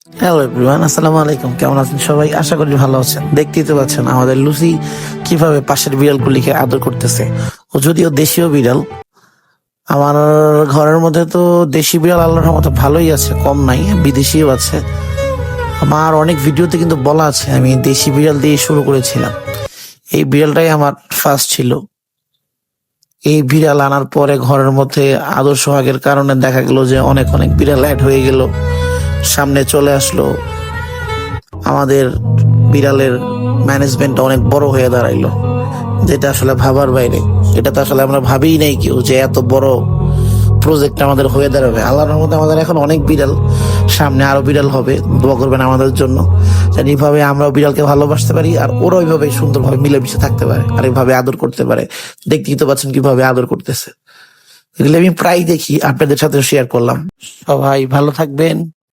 Hello everyone, আসসালামু আলাইকুম। কেমন আছেন সবাই? আশা করি ভালো আছেন। দেখতেই তো পাচ্ছেন আমাদের লুসি কিভাবে পাশের বিড়ালগুলিকে আদর করতেছে। ও যদিও দেশীয় বিড়াল, আমার ঘরের মধ্যে তো দেশি বিড়াল আল্লাহর রহমতে ভালোই আছে, কম নাই, বিদেশিও আছে। আমার অনেক ভিডিওতে কিন্তু বলা আছে আমি দেশি বিড়াল দিয়ে শুরু করেছিলাম। এই বিড়ালটাই আমার ফার্স্ট ছিল। এই বিড়াল আনার পরে ঘরের মধ্যে আদর সোহাগের কারণে দেখা গেল যে অনেক অনেক বিড়াল অ্যাড হয়ে গেল, সামনে চলে আসলো। আমাদের বিড়ালের ম্যানেজমেন্ট অনেক বড় হয়ে দাঁড়াইলো, যেটা আসলে ভাবার বাইরে। এটা তো আসলে আমরা ভাবিই নাই কেউ যে এত বড় প্রজেক্ট আমাদের হয়ে দাঁড়াবে। আল্লাহর রহমতে আমাদের এখন অনেক বিড়াল, সামনে আরো বিড়াল হবে। দোয়া করবেন আমাদের জন্য, যেন এইভাবে আমরাও বিড়ালকে ভালোবাসতে পারি আর ওরা ওইভাবে সুন্দরভাবে মিলেমিশে থাকতে পারে আর এইভাবে আদর করতে পারে। দেখতেই তো পাচ্ছেন কিভাবে আদর করতেছে। এগুলো আমি প্রায় দেখি, আপনাদের সাথে শেয়ার করলাম। সবাই ভালো থাকবেন।